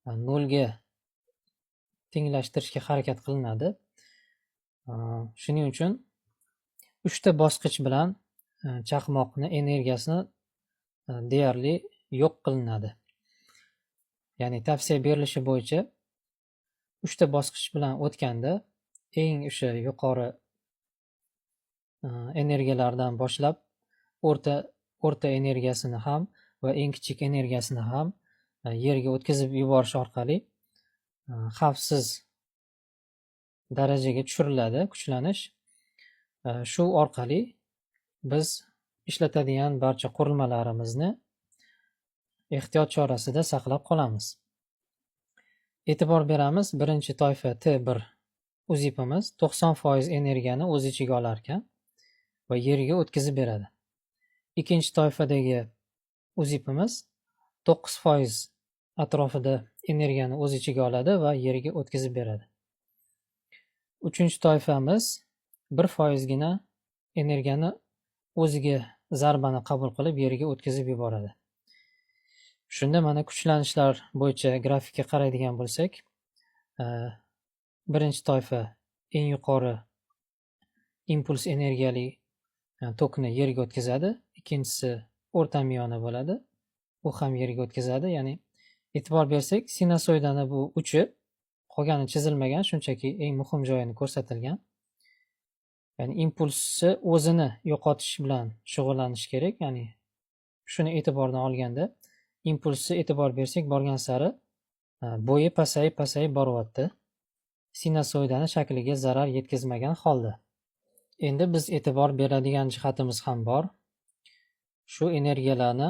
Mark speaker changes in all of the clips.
Speaker 1: nolga tenglashtirishga harakat qilinadi. Shuning uchun 3 ta bosqich bilan chaqmoqni energiyasini deyarli yo'q qilinadi. Ya'ni tavsiya berilishi bo'yicha 3 ta bosqich bilan o'tganda eng o'sha yuqori energiyalardan boshlab o'rta energiyasini ham va eng kichik energiyasini ham yerga o'tkazib yuborish orqali xavfsiz darajaga tushiriladi kuchlanish. Shu orqali biz ishlatadigan barcha qurilmalarimizni ehtiyot chorasida saqlab qolamiz. E'tibor beramiz, birinchi toifa T1 uzipimiz 90% energiyani o'z ichiga olar ekan va yerga o'tkazib beradi. Ikkinchi toifadagi uzipimiz 9% atrofida energiyani o'z ichiga oladi va yerga o'tkazib beradi. Uchinchi toifamiz 1% gina energiyani o'ziga zarbani qabul qilib yerga o'tkazib yuboradi. Shunda mana kuchlanishlar bo'yicha grafikka qaraydigan bo'lsak, birinchi toifa eng yuqori impuls energiyali tokni yerga o'tkazadi, ikkinchisi o'rta miyoni bo'ladi, u ham yerga o'tkazadi. Ya'ni e'tibor bersak, sinusoidani bu uchi, qolgani chizilmagan, shunchaki eng muhim joyini ko'rsatilgan. Ya'ni impulsni o'zini yo'qotish bilan shug'ullanish kerak. Ya'ni shuni e'tibordan olganda, impulsni e'tibor bersak, borgan sari bo'yi pasayib boryapti. Sinusoidani shakliga zarar yetkazmagan holda. Endi biz e'tibor beradigan jihatimiz ham bor. Shu energiyalarni,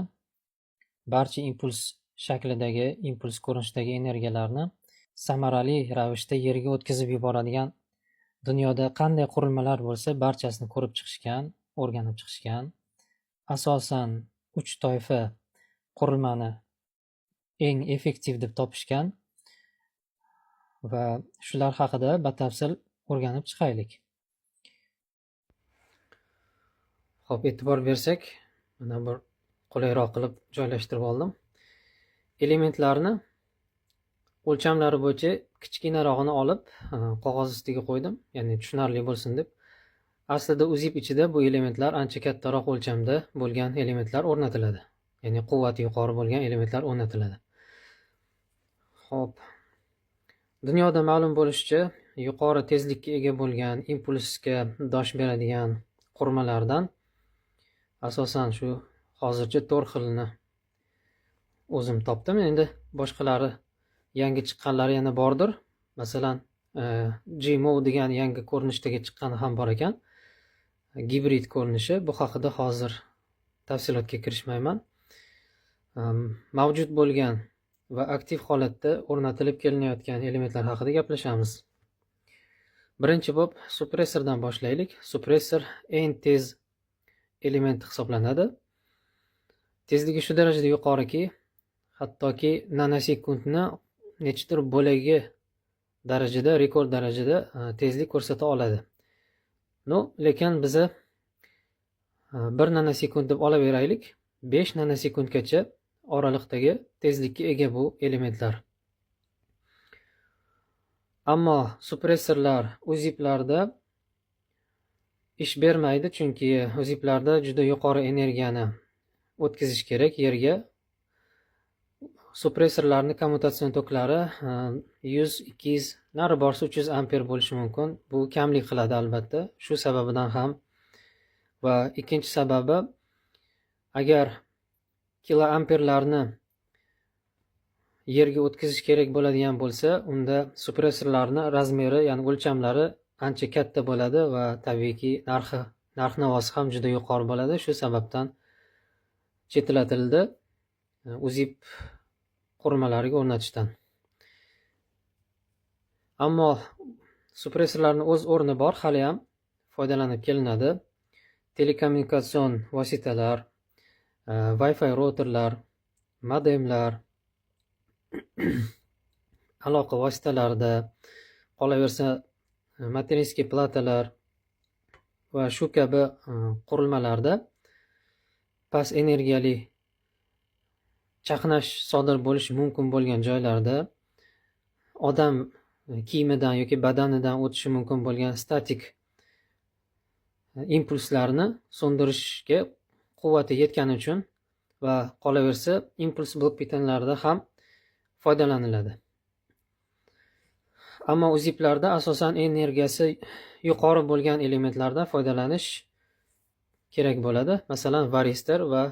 Speaker 1: barcha impuls shaklidagi, impuls ko'rinishidagi energiyalarni samarali ravishda yerga o'tkazib yuboradigan dunyoda qanday qurilmalar bo'lsa, barchasini ko'rib chiqishgan, o'rganib chiqishgan. Asosan 3 toifa qurilmani eng effektiv deb topishgan va shular haqida batafsil o'rganib chiqaylik. Xo'p, e'tibor bersak, mana bir qulayroq qilib joylashtirib oldim. Elementlarni o'lchamlari bo'yicha kichkinarog'ini olib qog'oz ustiga qo'ydim, ya'ni tushunarli bo'lsin deb. Aslida uzip ichida bu elementlar ancha kattaroq o'lchamda bo'lgan elementlar o'rnatiladi. Ya'ni quvvati yuqori bo'lgan elementlar o'rnatiladi. Xo'p. Dunyoda ma'lum bo'lishicha, yuqori tezlikka ega bo'lgan, impulsga dosh beradigan qurilmalardan asosan shu hozircha 4 xilini o'zim topdim. Endi boshqalari, yangi chiqqanlari yana bordir. Masalan, GMO degan yangi ko'rinishdagi chiqqani ham bor ekan. Gibrid ko'rinishi. Bu haqida hozir tafsilotga kirishmayman. Mavjud bo'lgan va aktiv holatda o'rnatilib kelinayotgan elementlar haqida gaplashamiz. Birinchi bo'lib suppressordan boshlaylik. Suppressor eng tez element hisoblanadi. Tezligi shu darajada yuqoriki, hattoki nanosekundni nechidir bo'lagi darajada, rekord darajada tezlik ko'rsata oladi. Lekin biza 1 nanosekund deb olaveraylik. 5 nanosekundgacha oraliqdagi tezlikka ega bu elementlar. Ammo suppressorlar uziplarda ish bermaydi, chunki uziplarda juda yuqori energiyani o'tkazish kerak yerga. Suppressorlarni kommutatsion toklari 100-200, nari borsa 300 amper bo'lishi mumkin. Bu kamlik qiladi albatta. Shu sababidan ham va ikkinchi sababi, agar kiloamperlarni yerga o'tkazish kerak bo'ladigan bo'lsa, unda suppressorlarni razmeri, ya'ni o'lchamlari ancha katta bo'ladi va tabiiyki narx-navosi ham juda yuqori bo'ladi. Shu sababdan chetlatildi uzip qurilmalariga o'rnatishdan. Ammo suppressorlarning o'z o'rni bor, hali ham foydalanib kelinadi. Telekommunikatsion vositalar, Wi-Fi routerlar, modemlar, aloqa vositalarida, qolaversa materinskiy platalar va shu kabi qurilmalarda past energiyali chaqnash sodir bo'lishi mumkin bo'lgan joylarda odam kiyimidan yoki badanidan o'tishi mumkin bo'lgan statik impulslarni so'ndirishga quvvati yetgani uchun va qolaversa impuls blok pitonlarida ham foydalaniladi. Ammo uziplarda asosan energiyasi yuqori bo'lgan elementlardan foydalanish kerak bo'ladi. Masalan, varistor va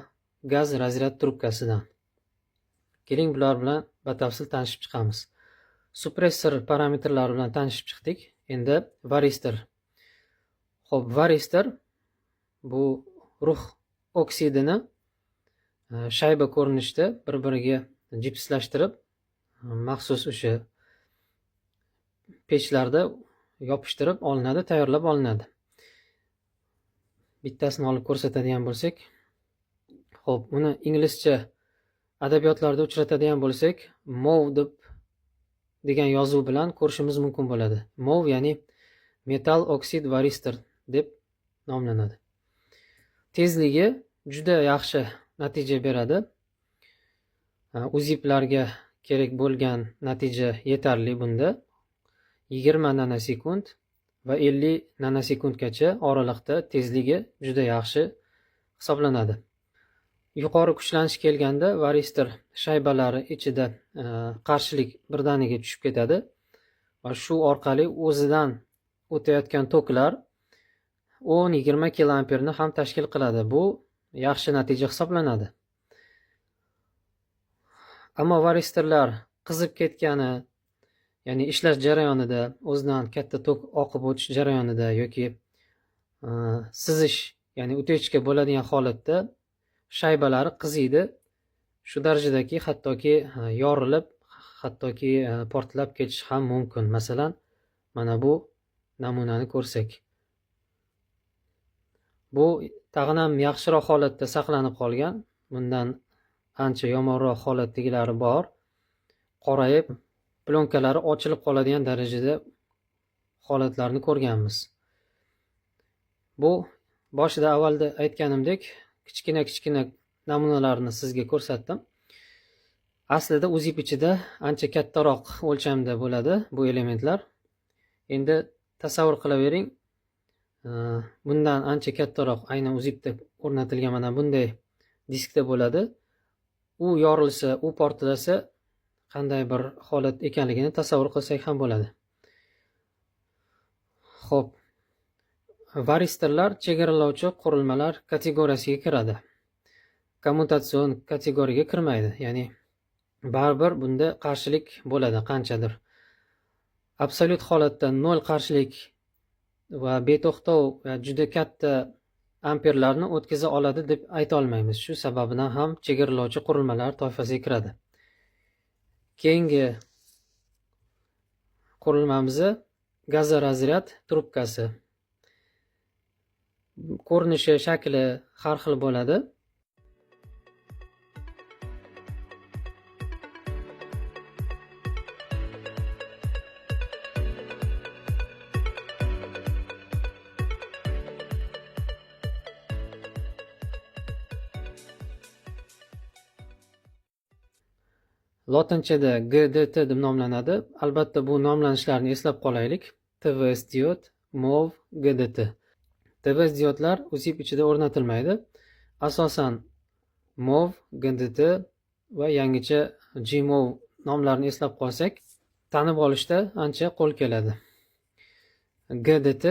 Speaker 1: gaz razryad trubkasidan. Keling, bular bilan batafsil tanishib chiqamiz. Suppressor parametrlari bilan tanishib chiqdik. Endi varistor. Xo'p, varistor bu rux oksidini shayba ko'rinishda bir-biriga jipslashtirib, maxsus o'sha pechlarda yopishtirib olinadi, tayyorlab olinadi. Bittasini olib ko'rsatadigan bo'lsak, xo'p, uni inglizcha adabiyotlarda uchratadigan bo'lsak, MOV degan yozuv bilan ko'rishimiz mumkin bo'ladi. MOV ya'ni metal oksid varistor deb nomlanadi. Tezligi juda yaxshi natija beradi. Uziplarga kerak bo'lgan natija yetarli bunda. 20 nanosekund va 50 nanosekundgacha oraliqda tezligi juda yaxshi hisoblanadi. Yuqori kuchlanish kelganda varistor shaybalari ichida qarshilik birdaniga tushib ketadi va shu orqali o'zidan o'tayotgan toklar 10-20 kiloamperni ham tashkil qiladi. Bu yaxshi natija hisoblanadi. Ammo varistorlar qizib ketgani, ya'ni ishlash jarayonida o'zidan katta tok oqib o'tish jarayonida yoki sizish, ya'ni o'techka bo'ladigan holatda shaybalari qiziydi. Shu darajadaki hattoki yorilib, hattoki portlab ketishi ham mumkin. Masalan, mana bu namunani ko'rsak. Bu tag'in ham yaxshiroq holatda saqlanib qolgan. Bundan ancha yomonroq holatdagilari bor. Qorayib, plonkalari ochilib qoladigan darajada holatlarni ko'rganmiz. Bu boshida avvalda aytganimdek kichkina namunalarni sizga ko'rsatdim. Aslida uzip ichida ancha kattaroq o'lchamda bo'ladi bu elementlar. Endi tasavvur qilavering, bundan ancha kattaroq aynan uzipda o'rnatilgan mana bunday diskda bo'ladi. U yorilsa, u portlasa qanday bir holat ekanligini tasavvur qilsak ham bo'ladi. Xo'p, varistorlar chegaralovchi qurilmalar kategoriyasiga kiradi. Kommutatsion kategoriyaga kirmaydi. Ya'ni baribir bunda qarshilik bo'ladi qanchadir. Absolyut holatda 0 qarshilik va beto'xtov va juda katta amperlarni o'tkaza oladi deb ayta olmaymiz. Shu sababidan ham chegaralovchi qurilmalar toifasiga kiradi. Keyingi qurilmamiz gazorazryad trubkasi. Ko'rinishi, shakli har xil bo'ladi. Lotinchada GDT deb nomlanadi. Albatta bu nomlanishlarni eslab qolaylik. TVS diod, MOV, GDT. TVS diodlar uzip ichida o'rnatilmaydi. Asosan MOV, GDT va yangicha GMOV nomlarini eslab qolsak, tanib olishda ancha qo'l keladi. GDT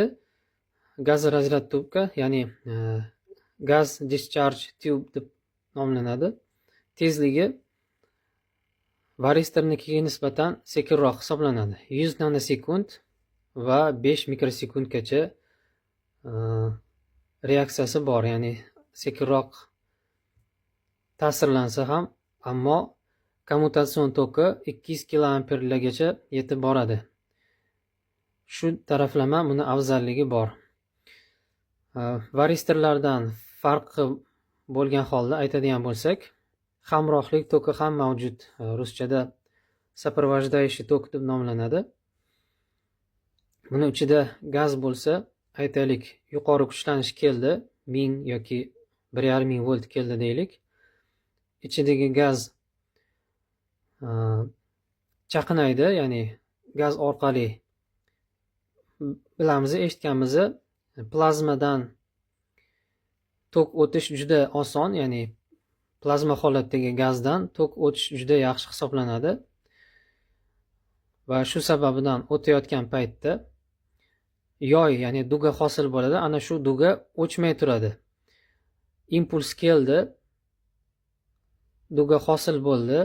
Speaker 1: gazorazryad trubka, ya'ni gas discharge tube deb nomlanadi. Tezligi varistornikiga nisbatan sekinroq hisoblanadi. 100 nanosekund va 5 mikrosekundgacha reaksiyasi bor, ya'ni sekinroq ta'sirlansa ham, ammo kommutatsion toki 200 kiloamperlargacha yetib boradi. Shu taraflama buni afzalligi bor. Varistorlardan farqi bo'lgan holda aytadigan bo'lsak, hamrohlik toki ham mavjud. Ruschada soprovождающий tok deb nomlanadi. Buni ichida gaz bo'lsa, aytaylik, yuqori kuchlanish keldi, 1000 yoki 1500 volt keldi deylik. Ichidagi gaz chaqnaydi, ya'ni gaz orqali bilamiz, eshitganmiz, plazmadan tok o'tish juda oson, ya'ni plazma holatdagi gazdan tok o'tish juda yaxshi hisoblanadi va shu sababidan o'tayotgan paytda yoy, ya'ni duga hosil bo'ladi. Ana shu duga o'chmay turadi. Impuls keldi, duga hosil bo'ldi,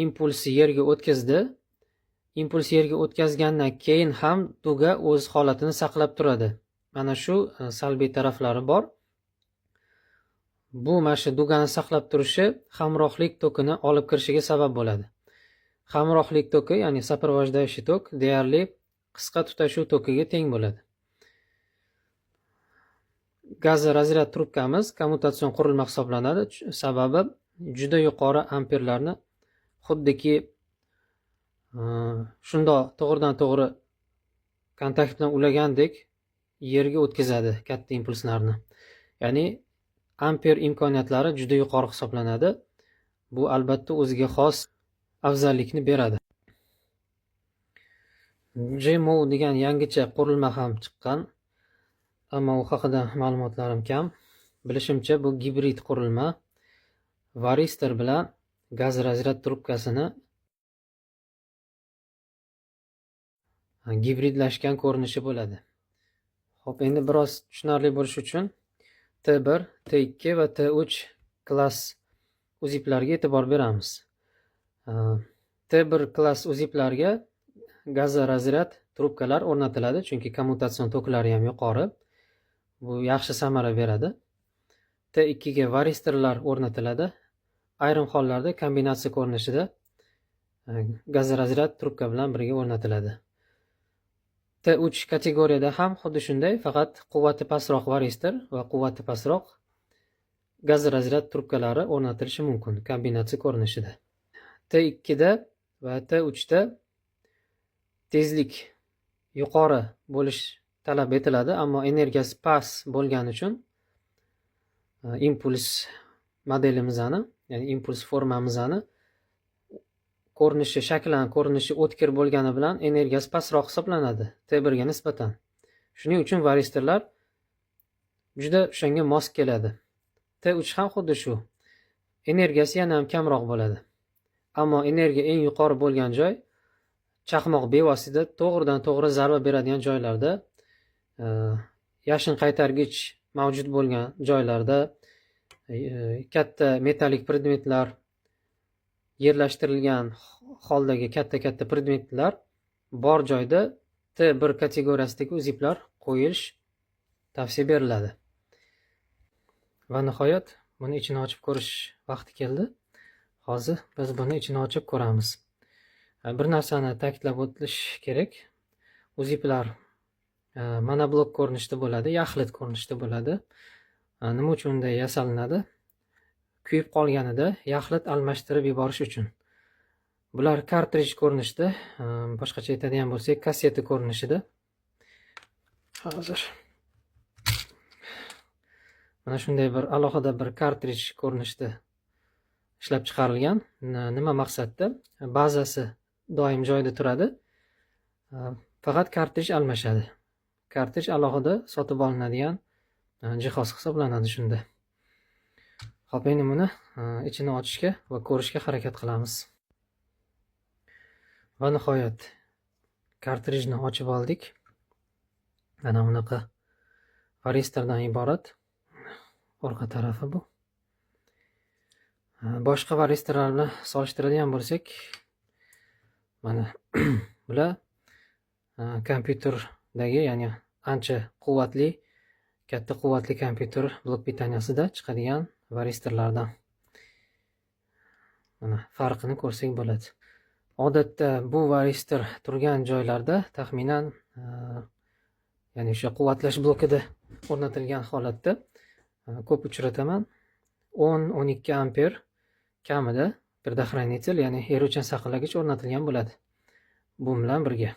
Speaker 1: impulsni yerga o'tkazdi. Impuls yerga o'tkazgandan keyin ham duga o'z holatini saqlab turadi. Mana shu salbiy taraflari bor. Bu mana shu dugani saqlab turishi hamrohlik tokini olib kirishiga sabab bo'ladi. Hamrohlik toki, ya'ni сопровождающий tok deyarli qisqa tutashuv tokiga teng bo'ladi. Gazorazryad trubkamiz kommutatsion qurilma hisoblanadi. Sababi juda yuqori amperlarni xuddiki shundoq to'g'ridan to'g'ri kontakt bilan ulagandek yerga o'tkazadi katta impulslarni. Ya'ni amper imkoniyatlari juda yuqori hisoblanadi. Bu albatta o'ziga xos afzallikni beradi. JMO degan yangicha qurilma ham chiqqan, ammo u haqida ma'lumotlarim kam. Bilishimcha bu gibrid qurilma. Varistor bilan gazorazryad trubkasini gibridlashgan ko'rinishi bo'ladi. Xo'p, endi biroz tushunarli bo'lishi uchun T1, T2 va T3 klass uziplarga e'tibor beramiz. T1 klass uziplarga gazorazryad trubkalar o'rnatiladi, chunki kommutatsion toklari ham yuqori. Bu yaxshi samara beradi. T2 ga varistorlar o'rnatiladi. Ayrim hollarda kombinatsiya ko'rinishida gazorazryad trubka bilan birga o'rnatiladi. T3 kategoriyada ham xuddi shunday, faqat quvvati pastroq varistor va quvvati pastroq gazorazryad trubkalari o'rnatilishi mumkin kombinatsiya ko'rinishida. T2 da va T3 da tezlik yuqori bo'lish talab etiladi, ammo energiyasi past bo'lgani uchun impuls modelimizni, ya'ni impuls formamizni ko'rinishi o'tkir bo'lgani bilan energiyasi pastroq hisoblanadi T1 ga nisbatan. Shuning uchun varistorlar juda shunga mos keladi. T3 ham xuddi shu. Energiyasi yana ham kamroq bo'ladi. Ammo energiya eng yuqori bo'lgan joy chaqmoq bevosita to'g'ridan to'g'ri zarba beradigan joylarda, yashin qaytargich mavjud bo'lgan joylarda, katta metallik predmetlar yerlashtirilgan holdagi katta predmetlar bor joyda T1 kategoriyasidagi uziplar qo'yish tavsiya beriladi. Va nihoyat buni ichini ochib ko'rish vaqti keldi. Hozir biz buni ichini ochib ko'ramiz. Bir narsani ta'kidlab o'tish kerak. Uziplar monoblok ko'rinishda bo'ladi, yaxlit ko'rinishda bo'ladi. Nima uchun unday yasalinadi? Kuyib qolganida yaxlit almashtirib yuborish uchun. Bular kartrij ko'rinishda, boshqacha aytadigan bo'lsak, kasseta ko'rinishida. Hozir mana shunday bir alohida bir kartrij ko'rinishda ishlab chiqarilgan. Nima maqsadda? Bazasi doim joyida turadi. Faqat kartrij almashadi. Kartrij alohida sotib olinadigan jihoz hisoblanadi shunda. Xo'p, endi buni ichini ochishga va ko'rishga harakat qilamiz. Va nihoyat kartrijni ochib oldik. Mana bunaqa varistordan iborat orqa tarafi bu. Boshqa varistorlar bilan solishtiradigan bo'lsak, mana bular kompyuterdagi, ya'ni ancha quvvatli, katta quvvatli kompyuter blok pitaniyasida chiqadigan varistorlardan. Mana farqini ko'rsak bo'ladi. Odatda bu varistor turgan joylarda taxminan, ya'ni o'sha quvvatlash blokida o'rnatilgan holatda ko'p uchrataman. 10-12 amper kamida предохранитель, ya'ni eruvchan saqlagich o'rnatilgan bo'ladi. Bu bilan birga